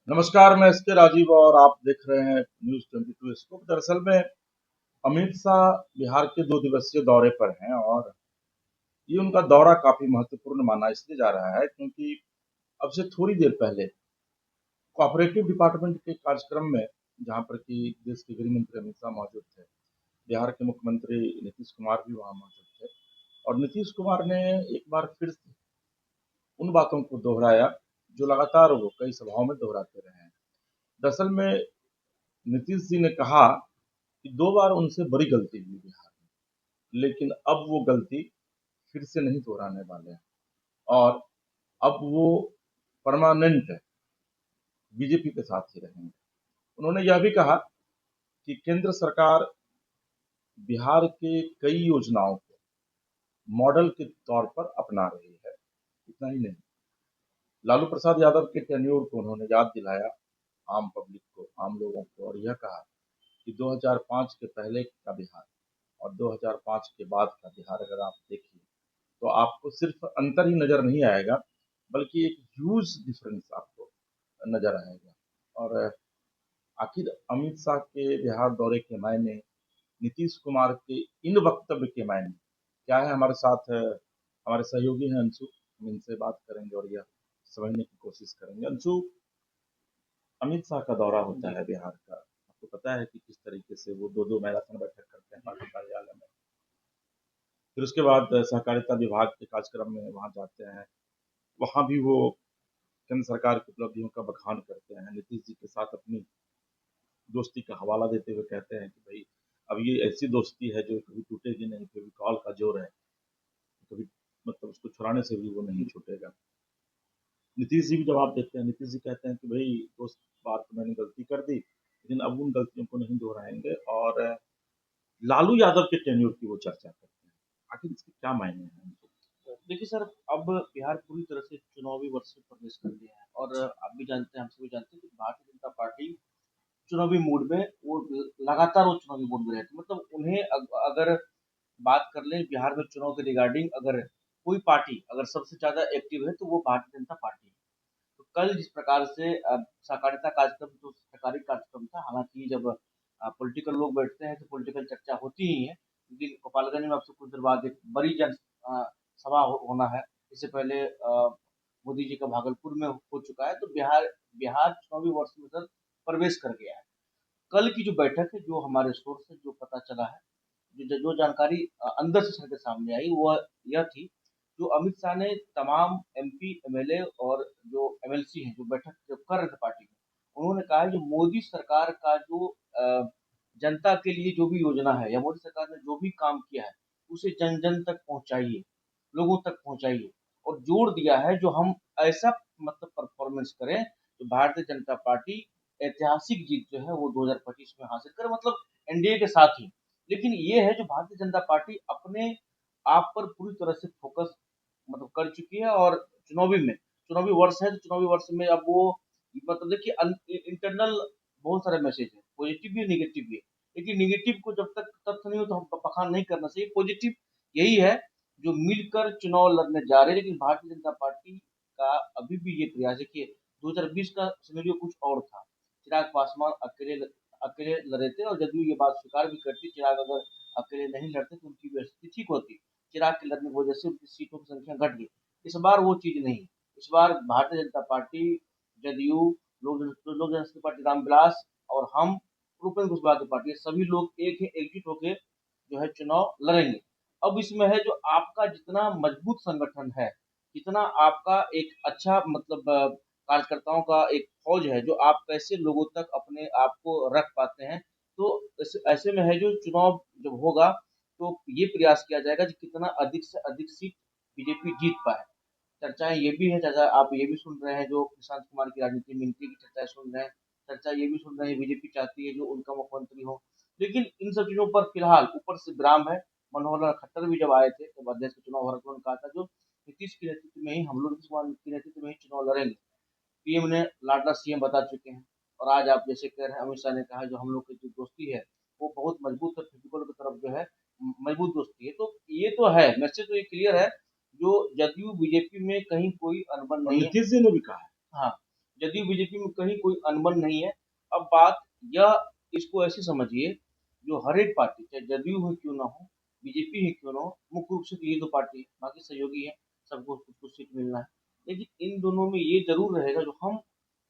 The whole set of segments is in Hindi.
नमस्कार, मैं एसके राजीव और आप देख रहे हैं न्यूज़ 22 स्कूप। दरअसल में अमित शाह बिहार के 2 दिवसीय दौरे पर हैं और ये उनका दौरा काफ़ी महत्वपूर्ण माना इसलिए जा रहा है क्योंकि अब से थोड़ी देर पहले कोऑपरेटिव डिपार्टमेंट के कार्यक्रम में जहाँ पर कि देश के गृह मंत्री अमित शाह मौजूद थे, बिहार के मुख्यमंत्री नीतीश कुमार भी वहाँ मौजूद थे और नीतीश कुमार ने एक बार फिर से उन बातों को दोहराया जो लगातार वो कई सभाओं में दोहराते रहे हैं। दरअसल में नीतीश जी ने कहा कि 2 बार उनसे बड़ी गलती हुई बिहार में, लेकिन अब वो गलती फिर से नहीं दोहराने वाले हैं और अब वो परमानेंट बीजेपी के साथ ही रहेंगे। उन्होंने यह भी कहा कि केंद्र सरकार बिहार के कई योजनाओं को मॉडल के तौर पर अपना रही है। इतना ही नहीं, लालू प्रसाद यादव के टेन्योर को उन्होंने याद दिलाया आम पब्लिक को, आम लोगों को, और यह कहा कि 2005 के पहले का बिहार और 2005 के बाद का बिहार अगर आप देखिए तो आपको सिर्फ अंतर ही नजर नहीं आएगा, बल्कि एक ह्यूज डिफरेंस आपको नजर आएगा। और आखिर अमित शाह के बिहार दौरे के मायने, नीतीश कुमार के इन वक्तव्य के मायने क्या है? हमारे साथ हमारे सहयोगी हैं अंशु, हम इनसे बात करेंगे और यह समझने की कोशिश करेंगे। अंशु, अमित शाह का दौरा होता जी, है बिहार का, आपको पता है कि किस तरीके से वो दो दो मैराथन बैठक करते हैं पार्टी कार्यालय में, फिर उसके बाद सहकारिता विभाग के कार्यक्रम में वहाँ जाते हैं, वहाँ भी वो केंद्र सरकार की उपलब्धियों का बखान करते हैं, नीतीश जी के साथ अपनी दोस्ती का हवाला देते हुए कहते हैं कि भाई अब ये ऐसी दोस्ती है जो कभी टूटेगी नहीं, फेविकॉल का जोर है, कभी मतलब उसको छुड़ाने से भी वो नहीं छूटेगा। नीतीश जी भी जवाब देते हैं, नीतीश जी कहते हैं कि भाई दोस्त, बार तो मैंने गलती कर दी, लेकिन अब उन गलतियों को नहीं दोहराएंगे और लालू यादव के टेन्योर की वो चर्चा करते हैं। आखिर इसके क्या मायने हैं? देखिए सर, अब बिहार पूरी तरह से चुनावी वर्ष में प्रवेश कर गया है और आप भी जानते हैं, हम सभी जानते हैं कि भारतीय जनता पार्टी चुनावी मूड में वो लगातार वो चुनावी मूड में रहती है। मतलब उन्हें अगर बात कर लें बिहार में चुनाव के रिगार्डिंग, अगर कोई पार्टी अगर सबसे ज्यादा एक्टिव है तो वो भारतीय जनता पार्टी है। तो कल जिस प्रकार से सहकारिता कार्यक्रम, जो सरकारी कार्यक्रम था, हालांकि जब पॉलिटिकल लोग बैठते हैं तो पॉलिटिकल चर्चा होती ही है, लेकिन गोपालगंज में आपसे कुछ देर बाद एक बड़ी जन सभा होना है। इससे पहले मोदी जी का भागलपुर में हो चुका है। तो बिहार बिहार चुनावी वर्ष में सर प्रवेश कर गया है। कल की जो बैठक है, जो हमारे सोर्स से जो पता चला है, जो जानकारी अंदर से सर के सामने आई, वो यह थी, जो अमित शाह ने तमाम एमपी एमएलए और जो एमएलसी हैं जो बैठक जो कर रहे थे पार्टी में, उन्होंने कहा है जो मोदी सरकार का जो जनता के लिए जो भी योजना है या मोदी सरकार ने जो भी काम किया है, उसे जन जन तक पहुंचाइए, लोगों तक पहुंचाइए। और जोर दिया है जो हम ऐसा मतलब परफॉर्मेंस करें तो भारतीय जनता पार्टी ऐतिहासिक जीत जो है वो 2025 में हासिल करे, मतलब एनडीए के साथ ही। लेकिन ये है जो भारतीय जनता पार्टी अपने आप पर पूरी तरह से फोकस मतलब कर चुकी है। और चुनावी वर्ष है तो चुनावी वर्ष में अब वो मतलब देखिए इंटरनल बहुत सारे मैसेज है, पॉजिटिव भी निगेटिव भी। लेकिन निगेटिव को जब तक तथ्य नहीं हो तो हम बखान नहीं करना चाहिए। पॉजिटिव यही है जो मिलकर चुनाव लड़ने जा रहे हैं। लेकिन भारतीय जनता पार्टी का अभी भी ये प्रयास है कि 2020 का सिनेरियो कुछ और था। चिराग पासवान अकेले लड़े थे और जदयू ये बात स्वीकार भी करती, चिराग अगर अकेले नहीं लड़ते तो उनकी भी स्थिति ठीक होती। चिराग के लड़ने की वजह से उनकी सीटों की संख्या घट गई। इस बार वो चीज नहीं है। इस बार भारतीय जनता पार्टी, जदयू, लोक जनशक्ति पार्टी रामविलास और हम उपेंद्र कुशवाहा की पार्टी, सभी लोग एक है, एकजुट होकर जो है चुनाव लड़ेंगे। अब इसमें है जो आपका जितना मजबूत संगठन है, जितना आपका एक अच्छा मतलब कार्यकर्ताओं का एक फौज है, जो आप कैसे लोगों तक अपने आप को रख पाते हैं। तो ऐसे में है जो चुनाव जब होगा तो ये प्रयास किया जाएगा कि कितना अधिक से अधिक सीट बीजेपी जीत पाए। चर्चाएं ये भी है, चर्चा आप ये भी सुन रहे हैं जो प्रशांत कुमार की राजनीति में इनकी चर्चाएं सुन रहे हैं। चर्चा ये भी सुन रहे हैं बीजेपी चाहती है जो उनका मुख्यमंत्री हो। लेकिन इन सब चीजों पर फिलहाल ऊपर से विराम है। मनोहर लाल खट्टर भी जब आए थे तो अध्यक्ष के चुनाव हर उन्होंने कहा था जो नीतीश के नेतृत्व में ही हम लोग, नीतीश कुमार के नेतृत्व में ही चुनाव लड़ेंगे। पीएम ने लाडला सीएम बता चुके हैं। और आज आप जैसे कह रहे हैं, अमित शाह ने कहा जो हम लोग की जो दोस्ती है वो बहुत मजबूत है, फिजिकल की तरफ जो है मजबूत दोस्ती है। तो ये तो है, मैसेज तो ये क्लियर है जो जदयू बीजेपी में कहीं कोई अनबन और नहीं है। नीतीश जी ने भी कहा है। हाँ, जदयू बीजेपी में कहीं कोई अनबन नहीं है। अब बात यह इसको ऐसे समझिए, जो हर एक पार्टी चाहे जदयू हो क्यों ना हो, बीजेपी है क्यों ना हो, मुख्य रूप से तो ये दो पार्टी है, बाकी सहयोगी है, सबको कुछ कुछ सीट मिलना है। लेकिन इन दोनों में ये जरूर रहेगा जो हम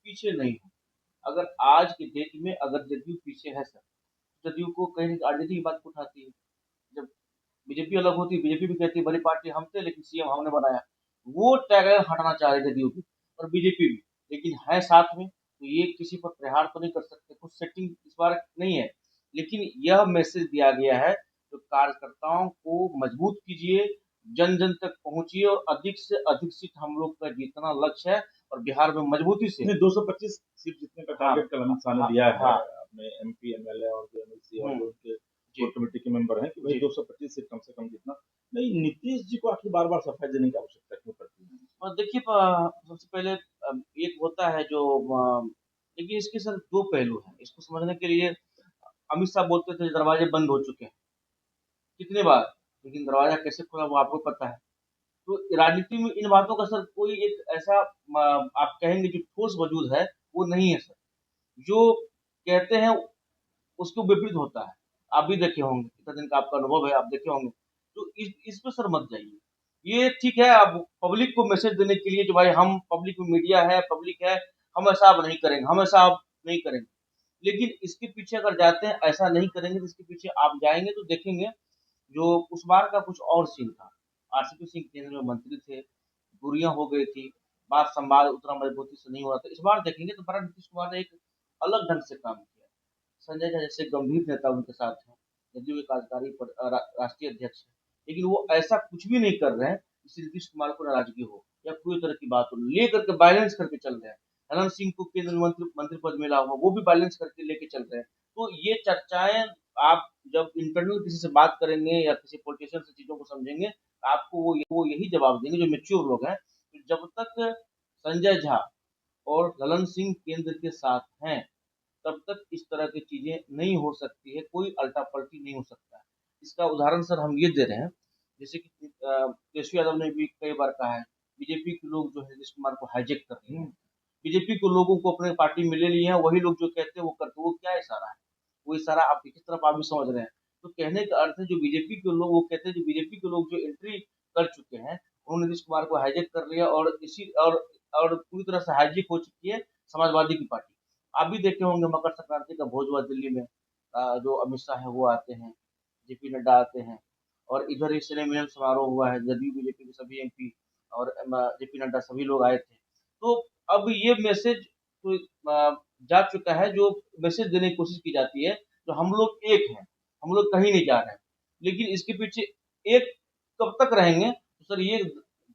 पीछे नहीं हो। अगर आज के डेट में अगर जदयू पीछे है सर, जदयू को कहीं ना आरजेडी की बात को उठाती है। जब बीजेपी अलग होती है, बीजेपी भी कहती है बड़ी पार्टी हम थे लेकिन सीएम हमने बनाया, वो टैगलाइन हटाना चाह रहे जदयू भी और बीजेपी भी, लेकिन है साथ में, तो ये किसी पर प्रहार तो नहीं कर सकते, कुछ सेटिंग इस बार नहीं है। लेकिन यह मैसेज दिया गया है तो कार्यकर्ताओं को मजबूत कीजिए, जन जन तक पहुंचिए और अधिक से अधिक सीट हम लोग का जीतना लक्ष्य है और बिहार में मजबूती से। नहीं, 225 सीट जीतने का हाँ टारगेट कल अमित शाह ने हाँ दिया है हाँ अपने एमपी एमएलए और जो एमएलसी और जो उनके जी कोर कमेटी के मेंबर हैं कि भाई जी 225 सीट कम से कम जीतना। नहीं, नीतीश जी को आखिर बार बार सफाई देने की आवश्यकता क्यों पड़ती है? और देखिए सबसे पहले एक होता है जो देखिए इसके सर दो पहलू हैं, इसको समझने के लिए अमित शाह बोलते थे दरवाजे बंद हो चुके हैं कितने बार, लेकिन दरवाजा कैसे खुला वो आपको पता है। तो राजनीति में इन बातों का सर कोई एक ऐसा आप कहेंगे जो ठोस वजूद है वो नहीं है सर। जो कहते हैं उसके विपरीत होता है। आप भी देखे होंगे, इतना दिन का आपका अनुभव है, आप देखे होंगे। तो इस पे सर मत जाइए। ये ठीक है, आप पब्लिक को मैसेज देने के लिए जो भाई हम पब्लिक में मीडिया है, पब्लिक है, हम ऐसा अब नहीं करेंगे, हम ऐसा अब नहीं करेंगे। लेकिन इसके पीछे अगर जाते हैं, ऐसा नहीं करेंगे तो इसके पीछे आप जाएंगे तो देखेंगे जो उस बार का कुछ और सीन था। आरसीपी सिंह केंद्र में मंत्री थे, दूरियां हो गई थी, बात संवाद उतना मजबूती से नहीं हो रहा था। इस बार देखेंगे तो बड़ा नीतीश कुमार ने एक अलग ढंग से काम किया। संजय झा जैसे गंभीर नेता उनके साथ हैं, जदयू के कार्यकारी राष्ट्रीय अध्यक्ष हैं, लेकिन वो ऐसा कुछ भी नहीं कर रहे हैं जिससे नीतीश कुमार को नाराजगी हो या कोई तरह की बात हो, लेकर के बैलेंस करके चल रहे हैं। अनंत सिंह को केंद्रीय मंत्री पद मिला हुआ, वो भी बैलेंस करके लेके चल रहे हैं। तो ये चर्चाएं आप जब इंटरनल किसी से बात करेंगे या किसी पॉलिटिशियन से चीजों को समझेंगे, आपको वो यही जवाब देंगे जो मेच्योर लोग हैं। तो जब तक संजय झा और ललन सिंह केंद्र के साथ हैं, तब तक इस तरह की चीजें नहीं हो सकती है, कोई अल्टा पल्टी नहीं हो सकता है। इसका उदाहरण सर हम ये दे रहे हैं, जैसे कि तेजस्वी यादव ने भी कई बार कहा है बीजेपी के लोग जो है नीतीश कुमार को हाईजेक कर रहे हैं, बीजेपी के लोगों को अपने पार्टी में ले लिए हैं, वही लोग जो कहते हैं वो करते, वो क्या इशारा है, वो इशारा आप किस तरफ आप भी समझ रहे हैं। तो कहने का अर्थ है जो बीजेपी के लोग, वो कहते हैं जो बीजेपी के लोग जो एंट्री कर चुके हैं उन्होंने नीतीश कुमार को हाईजेक कर लिया और इसी और पूरी तरह से हाईजेक हो चुकी है समाजवादी की पार्टी। आप भी देखे होंगे मकर संक्रांति का भोज हुआ दिल्ली में, जो अमित शाह है वो आते हैं, जेपी नड्डा आते हैं, और इधर ही शिलान्यास समारोह हुआ है, जदयू बीजेपी के सभी एमपी और जेपी नड्डा सभी लोग आए थे। तो अब ये मैसेज तो जा चुका है, जो मैसेज देने की कोशिश की जाती है जो हम लोग एक हैं, हम लोग कहीं नहीं जा रहे हैं। लेकिन इसके पीछे एक कब तक रहेंगे, तो सर ये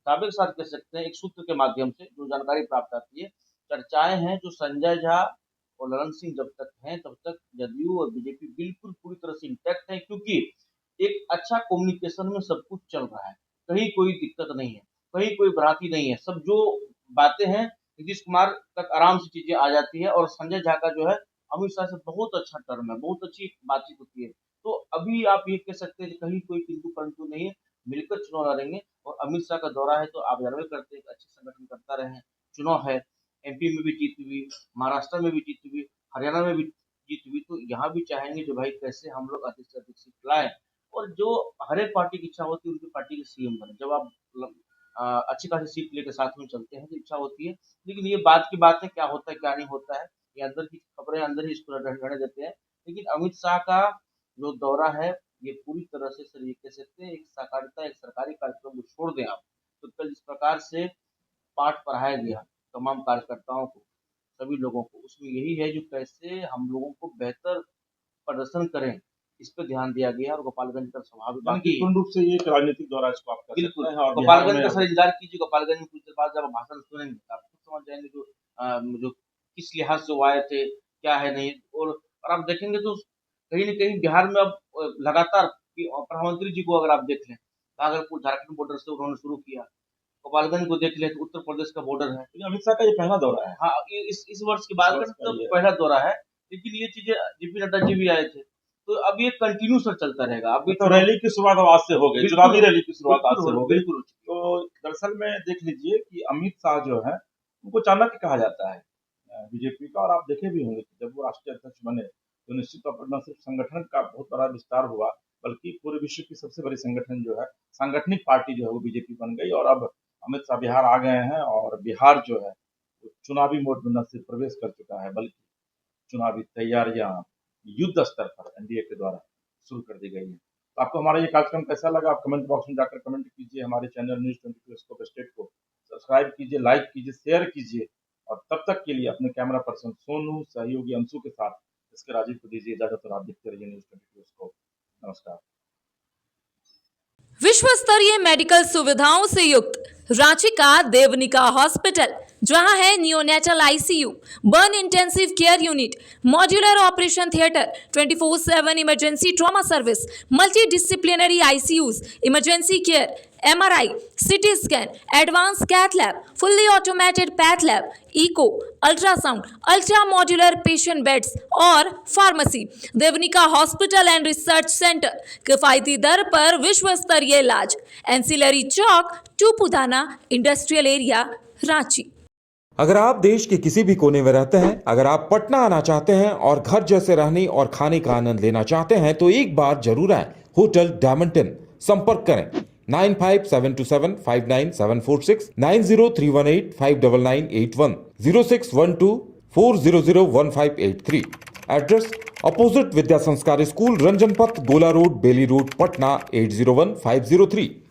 दावे के साथ कह सकते हैं एक सूत्र के माध्यम से जो जानकारी प्राप्त आती है, चर्चाएं हैं जो संजय झा और ललन सिंह जब तक हैं तब तक जदयू और बीजेपी बिल्कुल पूरी तरह से इंटैक्ट है, क्योंकि एक अच्छा कम्युनिकेशन में सब कुछ चल रहा है, कहीं कोई दिक्कत नहीं है, कहीं कोई भ्रांति नहीं है, सब जो बातें हैं नीतीश कुमार तक आराम से चीजें आ जाती है। और संजय झा का जो है अमित शाह से बहुत अच्छा टर्म है, बहुत अच्छी बातचीत होती है। तो अभी आप ये कह सकते हैं कि कहीं कोई किंतु परंतु नहीं है, मिलकर चुनाव लड़ेंगे। और अमित शाह का दौरा है तो आप जानवे करते हैं कि अच्छे संगठन करता रहे, चुनाव है, एमपी में भी जीत हुई, महाराष्ट्र में भी जीत हुई, हरियाणा में भी जीत हुई, तो यहाँ भी चाहेंगे जो भाई कैसे हम लोग अधिक से अधिक सीट लाएं। और जो हर एक पार्टी की इच्छा होती है उनकी पार्टी के सीएम बने। जब आप अच्छी खासी सीट लेकर साथ में चलते हैं तो इच्छा होती है। लेकिन ये बात की बात है, क्या होता है क्या नहीं होता है, ये अंदर की खबरें अंदर ही इसको रहने देते हैं। लेकिन अमित शाह का जो दौरा है ये पूरी तरह से सर ये कह सकते हैं एक सहकारिता, एक सरकारी कार्यक्रम को छोड़ दें आप, तो कल जिस प्रकार से पाठ पढ़ाया गया तमाम कार्यकर्ताओं को, सभी लोगों को, उसमें यही है जो कैसे हम लोगों को बेहतर प्रदर्शन करें, इस पे ध्यान दिया गया। और गोपालगंज का स्वाभाविक यानी कि बाकी पूर्ण रूप से ये एक राजनीतिक दौरा इसको आप कह बिल्कुल सकते हैं और बिहार गोपालगंज में का सर इंतजार कीजिए, गोपालगंज में कुछ देर बाद जब आप भाषण सुनेंगे तो आप खुद समझ जाएंगे जो जो किस लिहाज से वो आए थे, क्या है नहीं। और आप देखेंगे तो कहीं न कहीं बिहार में अब लगातार प्रधानमंत्री जी को अगर आप देख लें, भागलपुर झारखंड बॉर्डर से उन्होंने शुरू किया, गोपालगंज को देख लें तो उत्तर प्रदेश का बॉर्डर है। लेकिन अमित शाह का ये पहला दौरा है, हाँ, इस वर्ष की इस बात वर्ष करें का तो ये पहला दौरा है। लेकिन ये चीजें जेपी नड्डा जी भी आए थे, तो अब ये कंटिन्यू सर चलता रहेगा। अभी तो रैली की शुरुआत अब आज से हो गई, बिल्कुल चुनावी रैली की शुरुआत आज से हो गई। बिल्कुल तो दरअसल में देख लीजिए कि अमित शाह जो है उनको चाणक्य कहा जाता है। बीजेपी का। और आप देखे भी होंगे कि जब वो राष्ट्रीय अध्यक्ष बने तो निश्चित तौर पर न सिर्फ संगठन का बहुत बड़ा विस्तार हुआ, बल्कि पूरे विश्व की सबसे बड़ी संगठन जो है, सांगठनिक पार्टी जो है वो बीजेपी बन गई। और अब अमित शाह बिहार आ गए हैं और बिहार जो है वो चुनावी मोड में न सिर्फ प्रवेश कर चुका है, बल्कि चुनावी तैयारियां युद्ध स्तर पर एनडीए के द्वारा शुरू कर दी गई है। तो आपको हमारा ये कार्यक्रम कैसा लगा, आप कमेंट बॉक्स में जाकर कमेंट कीजिए। हमारे चैनल न्यूज 22 स्कोप स्टेट को सब्सक्राइब कीजिए, लाइक कीजिए, शेयर कीजिए। और तब तक के लिए अपने कैमरा पर्सन सोनू, सहयोगी अंशु के साथ इसके राजीव को दीजिए इजाजत और आप देखते रहिए न्यूज 22 स्कोप। नमस्कार। विश्व स्तरीय मेडिकल सुविधाओं से युक्त रांची का देवनिका हॉस्पिटल, जहां है neonatal ICU, burn intensive care unit, modular operation theatre, 24/7 emergency trauma service, multi disciplinary ICUs, emergency care, MRI, CT scan, advance cath lab, fully automated path lab, echo, ultrasound, ultra modular patient beds और pharmacy. Devnika hospital and research centre, किफायती दर पर विश्व स्तरीय इलाज, Ancillary Chowk, Tupudana industrial area, Ranchi. अगर आप देश के किसी भी कोने में रहते हैं, अगर आप पटना आना चाहते हैं और घर जैसे रहने और खाने का आनंद लेना चाहते हैं तो एक बार जरूर आए होटल डायमंटन। संपर्क करें 9572759746, 9031859981, 0612400153। एड्रेस अपोजिट विद्या संस्कार स्कूल, रंजन पथ, गोला रोड, बेली रोड, पटना 801503।